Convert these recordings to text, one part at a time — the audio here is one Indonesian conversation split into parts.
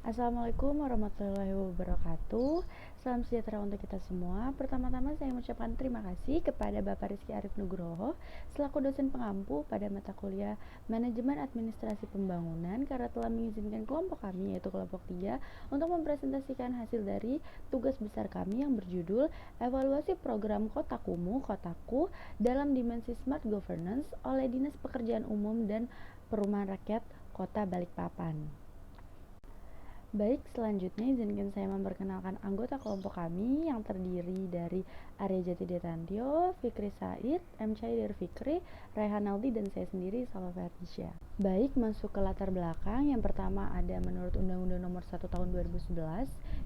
Assalamualaikum warahmatullahi wabarakatuh. Salam sejahtera untuk kita semua. Pertama-tama saya mengucapkan terima kasih kepada Bapak Rizky Arif Nugroho selaku dosen pengampu pada mata kuliah Manajemen Administrasi Pembangunan karena telah mengizinkan kelompok kami yaitu kelompok 3 untuk mempresentasikan hasil dari tugas besar kami yang berjudul Evaluasi Program Kota Kumuh Kotaku dalam Dimensi Smart Governance oleh Dinas Pekerjaan Umum dan Perumahan Rakyat Kota Balikpapan. Baik, selanjutnya izinkan saya memperkenalkan anggota kelompok kami yang terdiri dari Arya Jati Detantio, Fikri Said, M. Chaidir Fikri, Raihan Aldi, dan saya sendiri, Salwa Fertisya. Baik, masuk ke latar belakang. Yang pertama ada menurut Undang-Undang Nomor 1 Tahun 2011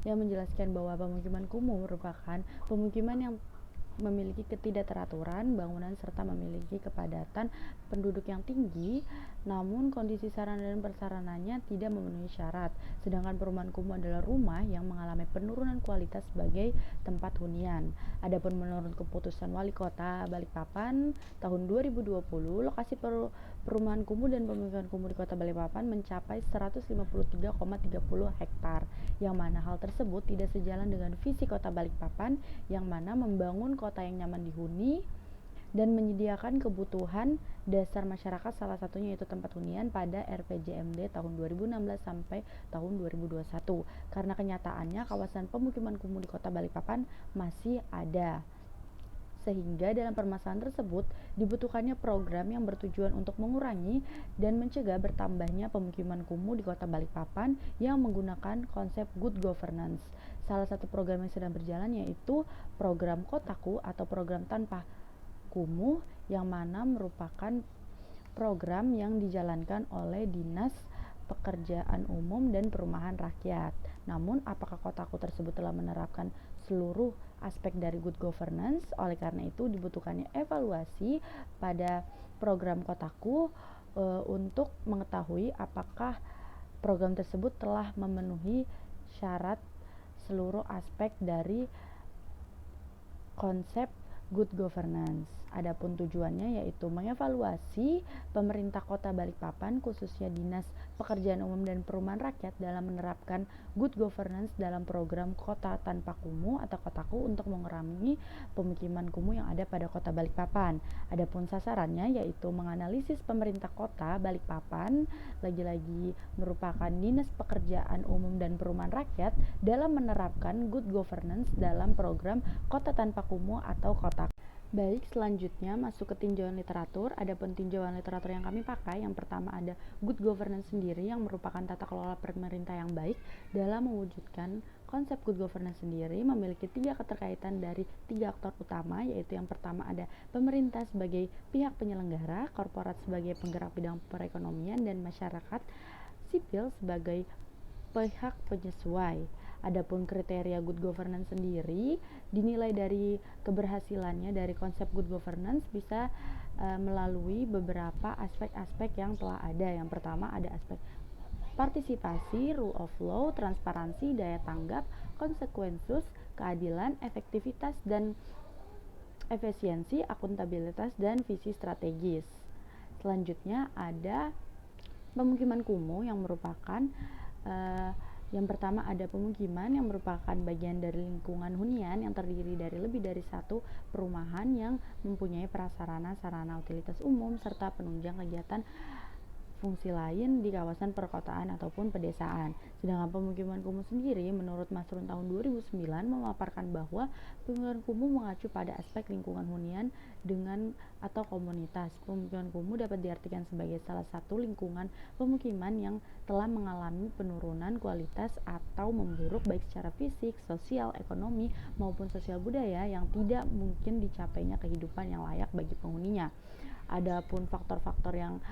yang menjelaskan bahwa pemukiman kumuh merupakan pemukiman yang memiliki ketidakteraturan bangunan serta memiliki kepadatan penduduk yang tinggi, namun kondisi sarana dan prasarananya tidak memenuhi syarat. Sedangkan perumahan kumuh adalah rumah yang mengalami penurunan kualitas sebagai tempat hunian. Adapun menurut keputusan Wali Kota Balikpapan tahun 2020, lokasi perumahan kumuh dan pemukiman kumuh di Kota Balikpapan mencapai 153,30 hektar, yang mana hal tersebut tidak sejalan dengan visi Kota Balikpapan yang mana membangun kota yang nyaman dihuni dan menyediakan kebutuhan dasar masyarakat, salah satunya yaitu tempat hunian pada RPJMD tahun 2016 sampai tahun 2021. Karena kenyataannya kawasan pemukiman kumuh di Kota Balikpapan masih ada, sehingga dalam permasalahan tersebut dibutuhkannya program yang bertujuan untuk mengurangi dan mencegah bertambahnya pemukiman kumuh di Kota Balikpapan yang menggunakan konsep good governance. Salah satu program yang sedang berjalan yaitu program Kotaku atau program tanpa kumuh, yang mana merupakan program yang dijalankan oleh Dinas Pekerjaan Umum dan Perumahan Rakyat. Namun, apakah Kotaku tersebut telah menerapkan seluruh aspek dari good governance? Oleh karena itu, dibutuhkannya evaluasi pada program Kotaku untuk mengetahui apakah program tersebut telah memenuhi syarat seluruh aspek dari konsep good governance. Adapun tujuannya yaitu mengevaluasi pemerintah Kota Balikpapan khususnya Dinas Pekerjaan Umum dan Perumahan Rakyat dalam menerapkan good governance dalam program Kota Tanpa Kumuh atau Kotaku untuk mengurangi pemukiman kumuh yang ada pada Kota Balikpapan. Adapun sasarannya yaitu menganalisis pemerintah Kota Balikpapan, lagi-lagi merupakan Dinas Pekerjaan Umum dan Perumahan Rakyat dalam menerapkan good governance dalam program Kota Tanpa Kumuh atau Kota. Baik, selanjutnya masuk ke tinjauan literatur. Ada tinjauan literatur yang kami pakai. Yang pertama ada good governance sendiri yang merupakan tata kelola pemerintah yang baik dalam mewujudkan konsep good governance sendiri memiliki 3 keterkaitan dari 3 aktor utama, yaitu yang pertama ada pemerintah sebagai pihak penyelenggara, korporat sebagai penggerak bidang perekonomian, dan masyarakat sipil sebagai pihak penyesuai. Adapun kriteria good governance sendiri dinilai dari keberhasilannya dari konsep good governance bisa melalui beberapa aspek-aspek yang telah ada. Yang pertama ada aspek partisipasi, rule of law, transparansi, daya tanggap, konsekuensus, keadilan, efektivitas dan efisiensi, akuntabilitas, dan visi strategis. Selanjutnya ada pemukiman kumuh yang merupakan yang pertama ada pemukiman yang merupakan bagian dari lingkungan hunian yang terdiri dari lebih dari satu perumahan yang mempunyai prasarana, sarana utilitas umum, serta penunjang kegiatan fungsi lain di kawasan perkotaan ataupun pedesaan. Sedangkan pemukiman kumuh sendiri menurut Masrun tahun 2009 memaparkan bahwa pemukiman kumuh mengacu pada aspek lingkungan hunian dengan atau komunitas. Pemukiman kumuh dapat diartikan sebagai salah satu lingkungan pemukiman yang telah mengalami penurunan kualitas atau memburuk baik secara fisik, sosial, ekonomi maupun sosial budaya yang tidak mungkin dicapainya kehidupan yang layak bagi penghuninya. Adapun faktor-faktor yang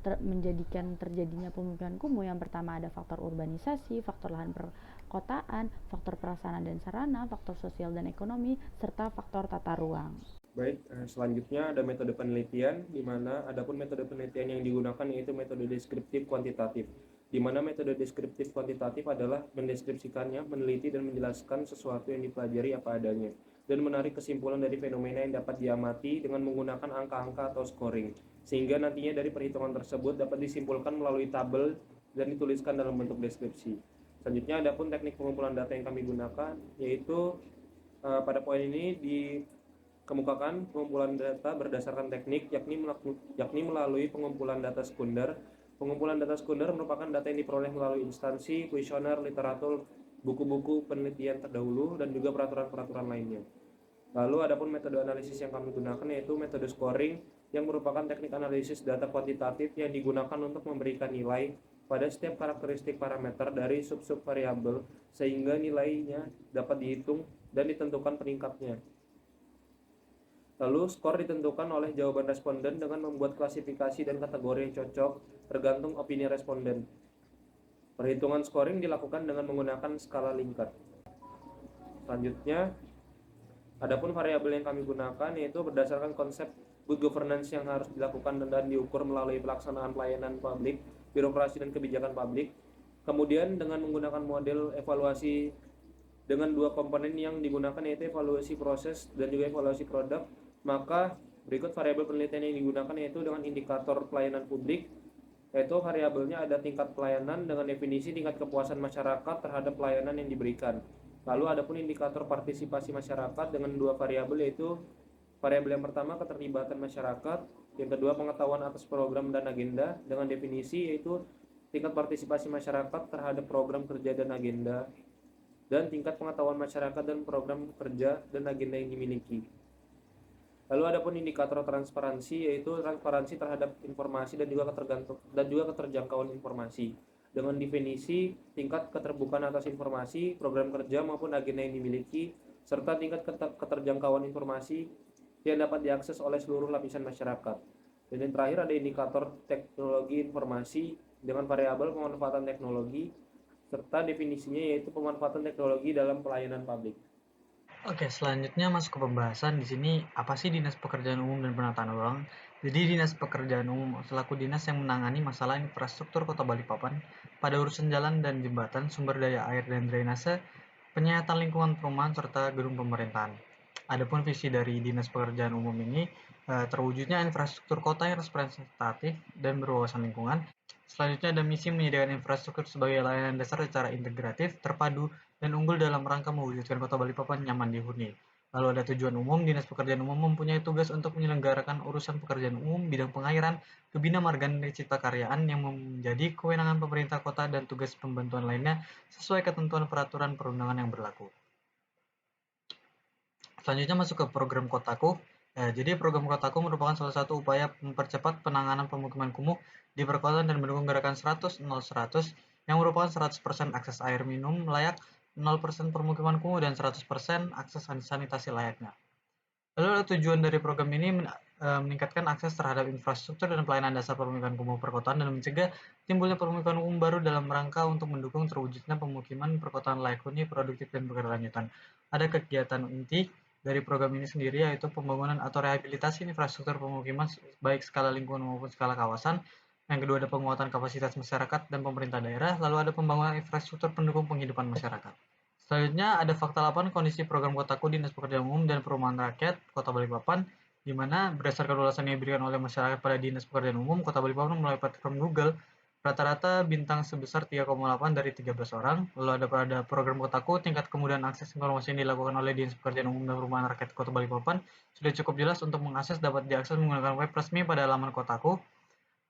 menjadikan terjadinya pemukiman kumuh, yang pertama ada faktor urbanisasi, faktor lahan perkotaan, faktor prasarana dan sarana, faktor sosial dan ekonomi, serta faktor tata ruang. Baik, selanjutnya ada metode penelitian, di mana adapun metode penelitian yang digunakan yaitu metode deskriptif kuantitatif, di mana metode deskriptif kuantitatif adalah mendeskripsikannya, meneliti dan menjelaskan sesuatu yang dipelajari apa adanya, dan menarik kesimpulan dari fenomena yang dapat diamati dengan menggunakan angka-angka atau scoring, sehingga nantinya dari perhitungan tersebut dapat disimpulkan melalui tabel dan dituliskan dalam bentuk deskripsi. Selanjutnya adapun teknik pengumpulan data yang kami gunakan yaitu pada poin ini dikemukakan pengumpulan data berdasarkan teknik yakni melalui pengumpulan data sekunder. Pengumpulan data sekunder merupakan data yang diperoleh melalui instansi, kuesioner, literatur, buku-buku penelitian terdahulu, dan juga peraturan-peraturan lainnya. Lalu adapun metode analisis yang kami gunakan yaitu metode scoring yang merupakan teknik analisis data kuantitatif yang digunakan untuk memberikan nilai pada setiap karakteristik parameter dari sub-sub variabel sehingga nilainya dapat dihitung dan ditentukan peningkatnya. Lalu skor ditentukan oleh jawaban responden dengan membuat klasifikasi dan kategori yang cocok tergantung opini responden. Perhitungan scoring dilakukan dengan menggunakan skala Likert. Selanjutnya, adapun variabel yang kami gunakan yaitu berdasarkan konsep good governance yang harus dilakukan dan diukur melalui pelaksanaan pelayanan publik, birokrasi dan kebijakan publik. Kemudian dengan menggunakan model evaluasi dengan dua komponen yang digunakan yaitu evaluasi proses dan juga evaluasi produk, maka berikut variabel penelitian yang digunakan yaitu dengan indikator pelayanan publik, yaitu variabelnya ada tingkat pelayanan dengan definisi tingkat kepuasan masyarakat terhadap pelayanan yang diberikan. Lalu adapun indikator partisipasi masyarakat dengan dua variabel yaitu variabel yang pertama keterlibatan masyarakat, yang kedua pengetahuan atas program dan agenda dengan definisi yaitu tingkat partisipasi masyarakat terhadap program kerja dan agenda dan tingkat pengetahuan masyarakat dan program kerja dan agenda yang dimiliki. Lalu adapun indikator transparansi yaitu transparansi terhadap informasi dan juga keterjangkauan informasi dengan definisi tingkat keterbukaan atas informasi, program kerja maupun agenda yang dimiliki serta tingkat keterjangkauan informasi yang dapat diakses oleh seluruh lapisan masyarakat. Dan yang terakhir ada indikator teknologi informasi dengan variabel pemanfaatan teknologi serta definisinya yaitu pemanfaatan teknologi dalam pelayanan publik. Oke, selanjutnya masuk ke pembahasan. Di sini apa sih Dinas Pekerjaan Umum dan Penataan Ruang? Jadi Dinas Pekerjaan Umum selaku dinas yang menangani masalah infrastruktur Kota Balikpapan pada urusan jalan dan jembatan, sumber daya air dan drainase, penyihatan lingkungan perumahan serta gedung pemerintahan. Adapun visi dari Dinas Pekerjaan Umum ini terwujudnya infrastruktur kota yang representatif dan berwawasan lingkungan. Selanjutnya ada misi menyediakan infrastruktur sebagai layanan dasar secara integratif, terpadu, dan unggul dalam rangka mewujudkan Kota Balikpapan nyaman dihuni. Lalu ada tujuan umum, Dinas Pekerjaan Umum mempunyai tugas untuk menyelenggarakan urusan pekerjaan umum bidang pengairan, kebina margaan dan cipta karyaan yang menjadi kewenangan pemerintah kota dan tugas pembantuan lainnya sesuai ketentuan peraturan perundangan yang berlaku. Selanjutnya masuk ke program Kotaku. Jadi program Kotaku merupakan salah satu upaya mempercepat penanganan pemukiman kumuh di perkotaan dan mendukung gerakan 100-0-100 yang merupakan 100% akses air minum layak, 0% permukiman kumuh, dan 100% akses sanitasi layaknya. Lalu tujuan dari program ini meningkatkan akses terhadap infrastruktur dan pelayanan dasar pemukiman kumuh perkotaan dan mencegah timbulnya pemukiman umum baru dalam rangka untuk mendukung terwujudnya pemukiman perkotaan layak huni, produktif, dan berkelanjutan. Ada kegiatan inti dari program ini sendiri yaitu pembangunan atau rehabilitasi infrastruktur pemukiman baik skala lingkungan maupun skala kawasan. Yang kedua ada penguatan kapasitas masyarakat dan pemerintah daerah, lalu ada pembangunan infrastruktur pendukung penghidupan masyarakat. Selanjutnya ada fakta lapangan kondisi program Kotaku Dinas Pekerjaan Umum dan Perumahan Rakyat Kota Balikpapan, di mana berdasarkan ulasan yang diberikan oleh masyarakat pada Dinas Pekerjaan Umum Kota Balikpapan melalui platform Google, rata-rata bintang sebesar 3,8 dari 13 orang. Lalu ada pada program Kotaku, tingkat kemudahan akses informasi yang dilakukan oleh Dinas Pekerjaan Umum dan Perumahan Rakyat Kota Balikpapan sudah cukup jelas untuk mengakses, dapat diakses menggunakan web resmi pada halaman Kotaku.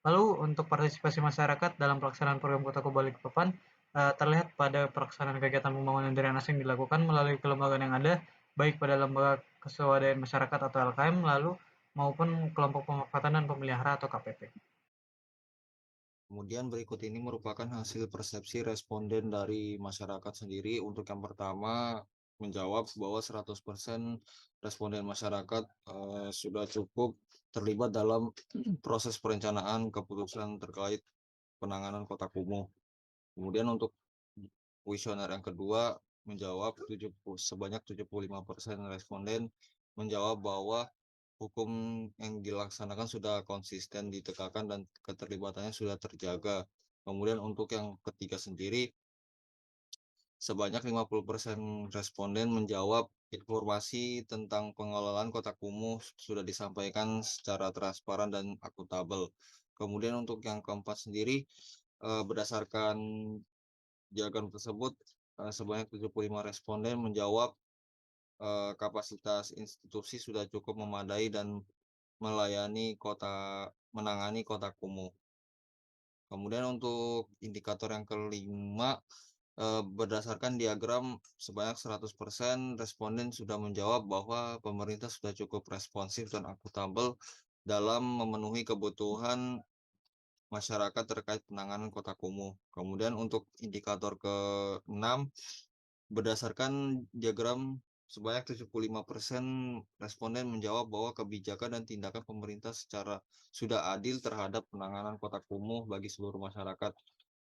Lalu untuk partisipasi masyarakat dalam pelaksanaan program Kotaku Balikpapan terlihat pada pelaksanaan kegiatan pembangunan drainase yang dilakukan melalui kelembagaan yang ada, baik pada lembaga keswadayaan masyarakat atau LKM, lalu maupun kelompok pemanfaatan dan pemelihara atau KPP. Kemudian berikut ini merupakan hasil persepsi responden dari masyarakat sendiri. Untuk yang pertama, menjawab bahwa 100% responden masyarakat sudah cukup terlibat dalam proses perencanaan keputusan terkait penanganan kota kumuh. Kemudian untuk kuesioner yang kedua, menjawab sebanyak 75% responden menjawab bahwa hukum yang dilaksanakan sudah konsisten ditegakkan dan keterlibatannya sudah terjaga. Kemudian untuk yang ketiga sendiri, sebanyak 50% responden menjawab informasi tentang pengelolaan kota kumuh sudah disampaikan secara transparan dan akuntabel. Kemudian untuk yang keempat sendiri, berdasarkan kebijakan tersebut sebanyak 75 responden menjawab kapasitas institusi sudah cukup memadai dan menangani kota kumuh. Kemudian untuk indikator yang kelima, berdasarkan diagram sebanyak 100% responden sudah menjawab bahwa pemerintah sudah cukup responsif dan akuntabel dalam memenuhi kebutuhan masyarakat terkait penanganan kota kumuh. Kemudian untuk indikator ke-6, berdasarkan diagram sebanyak 75% responden menjawab bahwa kebijakan dan tindakan pemerintah sudah adil terhadap penanganan kota kumuh bagi seluruh masyarakat.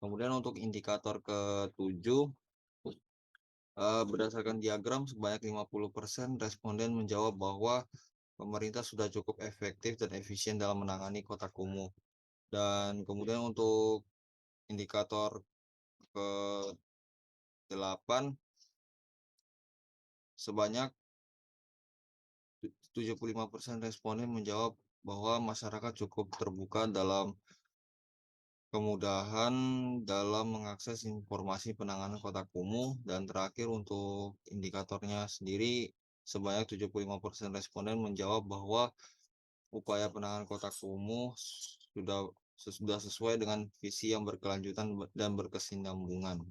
Kemudian untuk indikator ke-7, berdasarkan diagram sebanyak 50% responden menjawab bahwa pemerintah sudah cukup efektif dan efisien dalam menangani kota kumuh. Dan kemudian untuk indikator ke-8, sebanyak 75% responden menjawab bahwa masyarakat cukup terbuka dalam kemudahan dalam mengakses informasi penanganan kota kumuh. Dan terakhir untuk indikatornya sendiri, sebanyak 75% responden menjawab bahwa upaya penanganan kota kumuh sudah sesuai dengan visi yang berkelanjutan dan berkesinambungan.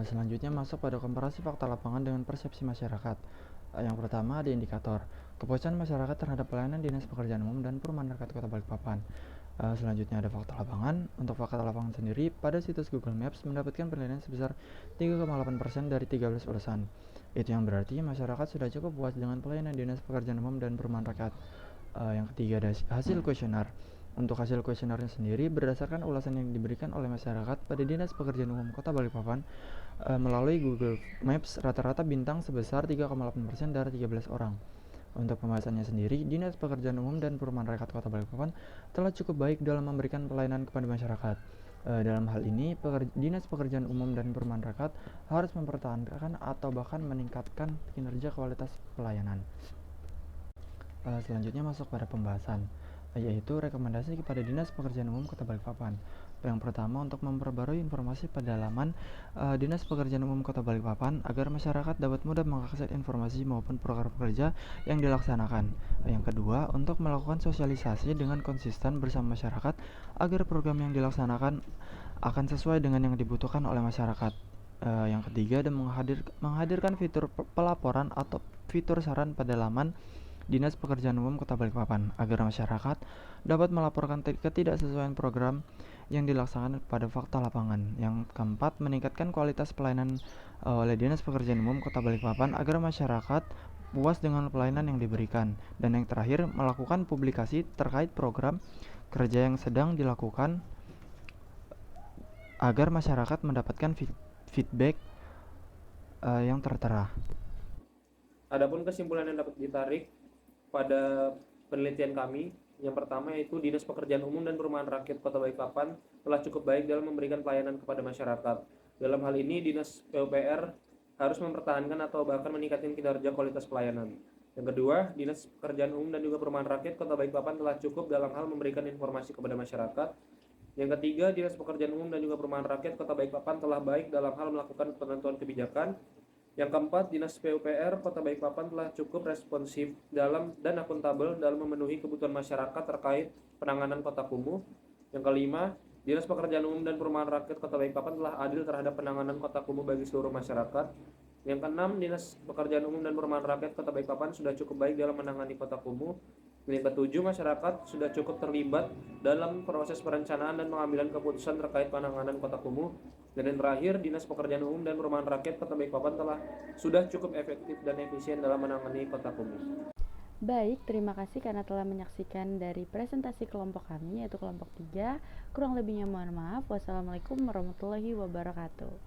Selanjutnya masuk pada komparasi fakta lapangan dengan persepsi masyarakat. Yang pertama ada indikator kepuasan masyarakat terhadap pelayanan Dinas Pekerjaan Umum dan Perumahan Rakyat Kota Balikpapan. Selanjutnya ada fakta lapangan. Untuk fakta lapangan sendiri, pada situs Google Maps mendapatkan penilaian sebesar 3,8% dari 13 urusan. Itu yang berarti masyarakat sudah cukup puas dengan pelayanan Dinas Pekerjaan Umum dan Perumahan Rakyat. Yang ketiga ada hasil kuesioner. Untuk hasil kuesionernya sendiri, berdasarkan ulasan yang diberikan oleh masyarakat pada Dinas Pekerjaan Umum Kota Balikpapan melalui Google Maps, rata-rata bintang sebesar 3,8% dari 13 orang. Untuk pembahasannya sendiri, Dinas Pekerjaan Umum dan Perumahan Rakyat Kota Balikpapan telah cukup baik dalam memberikan pelayanan kepada masyarakat. Dalam hal ini, Dinas Pekerjaan Umum dan Perumahan Rakyat harus mempertahankan atau bahkan meningkatkan kinerja kualitas pelayanan. Selanjutnya masuk pada pembahasan, yaitu rekomendasi kepada Dinas Pekerjaan Umum Kota Balikpapan. Yang pertama, untuk memperbarui informasi pada laman Dinas Pekerjaan Umum Kota Balikpapan agar masyarakat dapat mudah mengakses informasi maupun program kerja yang dilaksanakan. Yang kedua, untuk melakukan sosialisasi dengan konsisten bersama masyarakat agar program yang dilaksanakan akan sesuai dengan yang dibutuhkan oleh masyarakat. Yang ketiga, dan menghadirkan fitur pelaporan atau fitur saran pada laman Dinas Pekerjaan Umum Kota Balikpapan agar masyarakat dapat melaporkan ketidaksesuaian program yang dilaksanakan pada fakta lapangan. Yang keempat, meningkatkan kualitas pelayanan oleh Dinas Pekerjaan Umum Kota Balikpapan agar masyarakat puas dengan pelayanan yang diberikan. Dan yang terakhir, melakukan publikasi terkait program kerja yang sedang dilakukan agar masyarakat mendapatkan feedback yang tertera. Adapun kesimpulan yang dapat ditarik pada penelitian kami, yang pertama yaitu Dinas Pekerjaan Umum dan Perumahan Rakyat Kota Balikpapan telah cukup baik dalam memberikan pelayanan kepada masyarakat. Dalam hal ini, Dinas PUPR harus mempertahankan atau bahkan meningkatkan kinerja kualitas pelayanan. Yang kedua, Dinas Pekerjaan Umum dan juga Perumahan Rakyat Kota Balikpapan telah cukup dalam hal memberikan informasi kepada masyarakat. Yang ketiga, Dinas Pekerjaan Umum dan juga Perumahan Rakyat Kota Balikpapan telah baik dalam hal melakukan penentuan kebijakan. Yang keempat, Dinas PUPR Kota Balikpapan telah cukup responsif dan akuntabel dalam memenuhi kebutuhan masyarakat terkait penanganan kota kumuh. Yang kelima, Dinas Pekerjaan Umum dan Perumahan Rakyat Kota Balikpapan telah adil terhadap penanganan kota kumuh bagi seluruh masyarakat. Yang keenam, Dinas Pekerjaan Umum dan Perumahan Rakyat Kota Balikpapan sudah cukup baik dalam menangani kota kumuh. Yang ketujuh, masyarakat sudah cukup terlibat dalam proses perencanaan dan pengambilan keputusan terkait penanganan kota kumuh. Dan yang terakhir, Dinas Pekerjaan Umum dan Perumahan Rakyat Kota Balikpapan sudah cukup efektif dan efisien dalam menangani kota kumuh. Baik, terima kasih karena telah menyaksikan dari presentasi kelompok kami, yaitu kelompok 3. Kurang lebihnya mohon maaf. Wassalamualaikum warahmatullahi wabarakatuh.